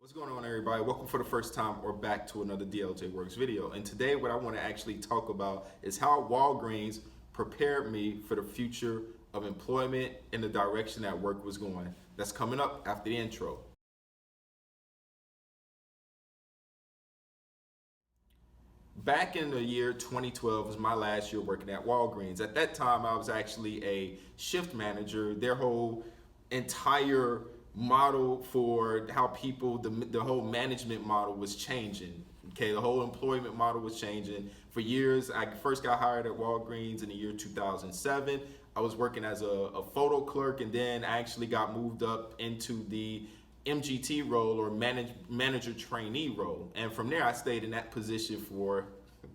What's going on, everybody? Welcome for the first time or back to another DLJ Works video. And today what I want to actually talk about is how Walgreens prepared me for the future of employment and the direction that work was going. That's coming up after the intro. Back in the year 2012 was my last year working at Walgreens. At that time, I was actually a shift manager. Their whole entire model for how people, the whole management model was changing. Okay, the whole employment model was changing. For years, I first got hired at Walgreens in the year 2007. I was working as a photo clerk, and then I actually got moved up into the MGT role, or manager trainee role. And from there, I stayed in that position for,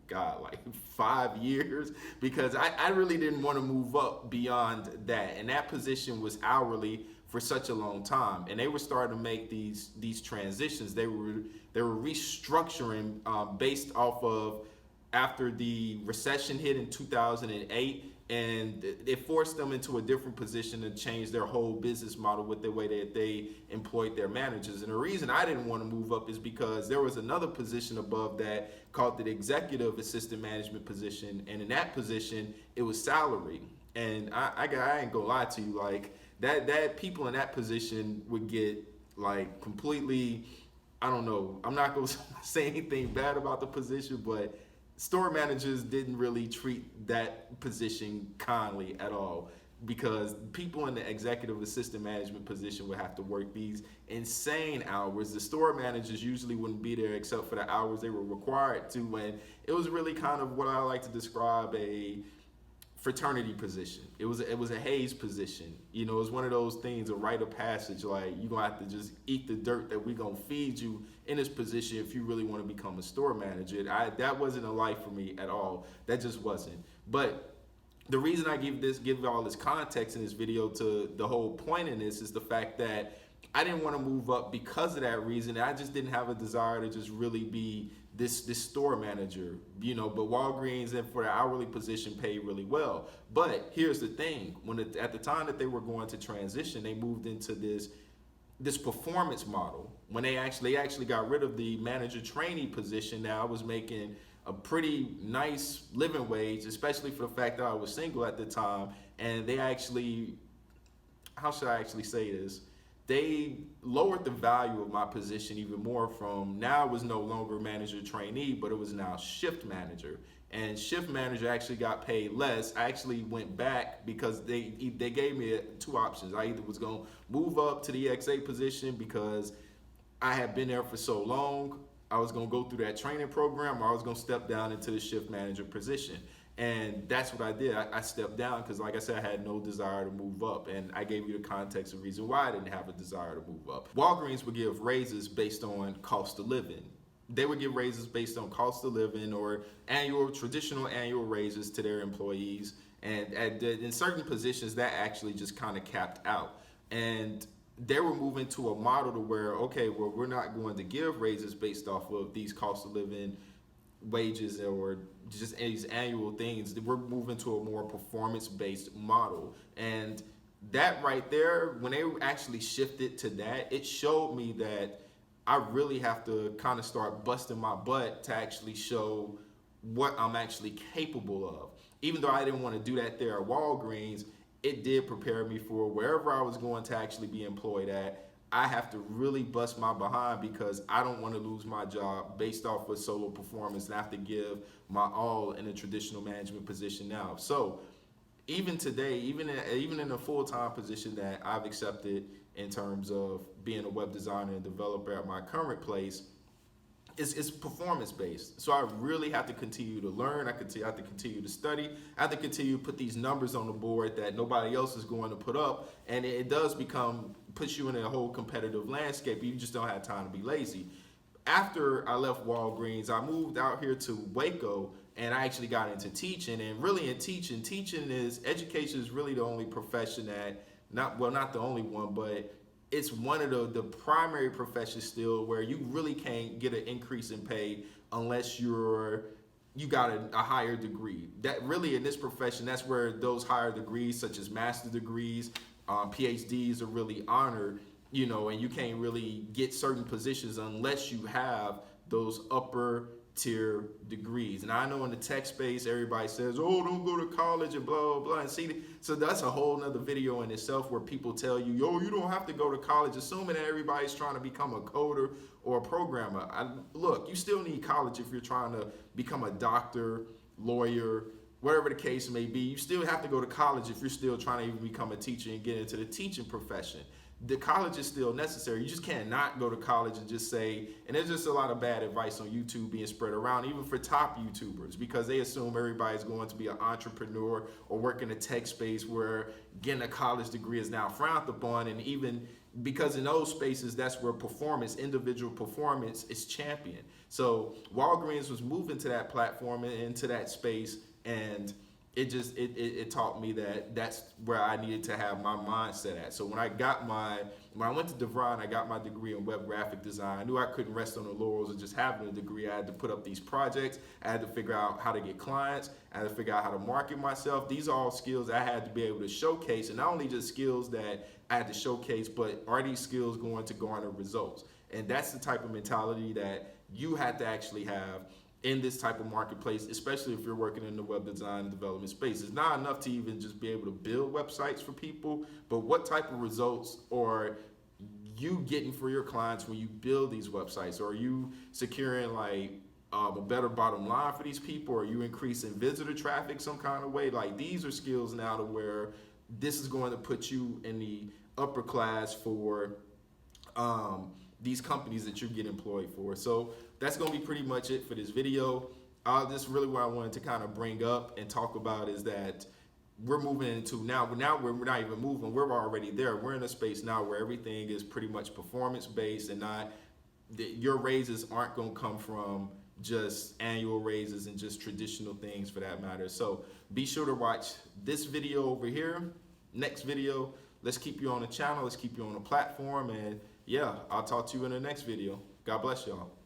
God, like 5 years, because I really didn't want to move up beyond that. And that position was hourly for such a long time. And they were starting to make these transitions. They were restructuring based off of after the recession hit in 2008. And it forced them into a different position to change their whole business model with the way that they employed their managers. And the reason I didn't want to move up is because there was another position above that called the executive assistant management position. And in that position, it was salary. And I ain't gonna lie to you, like that people in that position would get like completely, I don't know, I'm not gonna say anything bad about the position, but store managers didn't really treat that position kindly at all, because people in the executive assistant management position would have to work these insane hours. The store managers usually wouldn't be there except for the hours they were required to, and it was really kind of what I like to describe a fraternity position. It was a Hayes position. You know, it's one of those things, a rite of passage, like you're gonna have to just eat the dirt that we're gonna feed you in this position if you really want to become a store manager. That wasn't a life for me at all. That just wasn't. But the reason I give all this context in this video, to the whole point in this, is the fact that I didn't want to move up because of that reason. I just didn't have a desire to just really be this store manager, you know. But Walgreens, and for the hourly position, paid really well. But here's the thing: at the time that they were going to transition, they moved into this performance model. When they actually got rid of the manager trainee position, now I was making a pretty nice living wage, especially for the fact that I was single at the time. And they actually, how should I actually say this? They lowered the value of my position even more. From now, it was no longer manager trainee, but it was now shift manager. And shift manager actually got paid less. I actually went back because they gave me two options. I either was going to move up to the XA position because I had been there for so long, I was going to go through that training program, or I was going to step down into the shift manager position. And that's what I did. I stepped down because, like I said, I had no desire to move up. And I gave you the context and reason why I didn't have a desire to move up. Walgreens would give raises based on cost of living. They would give raises based on cost of living, or traditional annual raises to their employees. And in certain positions, that actually just kind of capped out. And they were moving to a model to where, okay, well, we're not going to give raises based off of these cost of living wages or just these annual things. We're moving to a more performance-based model. And that right there, when they actually shifted to that, it showed me that I really have to kind of start busting my butt to actually show what I'm actually capable of. Even though I didn't want to do that there at Walgreens, it did prepare me for wherever I was going to actually be employed at. I have to really bust my behind, because I don't want to lose my job based off of solo performance, and I have to give my all in a traditional management position now. So even today, even in a full-time position that I've accepted in terms of being a web designer and developer at my current place, it's performance-based. So I really have to continue to learn. I have to continue to study. I have to continue to put these numbers on the board that nobody else is going to put up. And it does puts you in a whole competitive landscape. You just don't have time to be lazy. After I left Walgreens, I moved out here to Waco, and I actually got into teaching. And really in teaching education is really the only profession that, not the only one, but it's one of the primary professions still where you really can't get an increase in pay unless you got a higher degree. That really, in this profession, that's where those higher degrees, such as master degrees, PhDs, are really honored. you know, and you can't really get certain positions unless you have those upper tier degrees. And I know in the tech space, everybody says, oh, don't go to college and blah, blah, blah. And see, so that's a whole nother video in itself where people tell you, yo, you don't have to go to college, assuming that everybody's trying to become a coder or a programmer. Look, you still need college if you're trying to become a doctor, lawyer, whatever the case may be. You still have to go to college if you're still trying to even become a teacher and get into the teaching profession. The college is still necessary. You just can't not go to college and just say, and there's just a lot of bad advice on YouTube being spread around, even for top YouTubers, because they assume everybody's going to be an entrepreneur or work in a tech space where getting a college degree is now frowned upon. And even because in those spaces, that's where performance, individual performance is championed. So Walgreens was moving to that platform and into that space, and it taught me that that's where I needed to have my mindset at. So when I went to DeVry and I got my degree in web graphic design, I knew I couldn't rest on the laurels of just having a degree. I had to put up these projects. I had to figure out how to get clients. I had to figure out how to market myself. These are all skills I had to be able to showcase, and not only just skills that I had to showcase, but are these skills going to garner results? And that's the type of mentality that you had to actually have in this type of marketplace, especially if you're working in the web design and development space. It's not enough to even just be able to build websites for people, but what type of results are you getting for your clients when you build these websites? Are you securing like a better bottom line for these people? Are you increasing visitor traffic some kind of way? Like, these are skills now to where this is going to put you in the upper class for these companies that you get employed for. So that's going to be pretty much it for this video. This is really what I wanted to kind of bring up and talk about, is that we're moving into now we're not even moving, we're already there. We're in a space now where everything is pretty much performance based, and not your raises aren't going to come from just annual raises and just traditional things for that matter. So be sure to watch this video over here, next video. Let's keep you on the channel, let's keep you on the platform, and yeah, I'll talk to you in the next video. God bless y'all.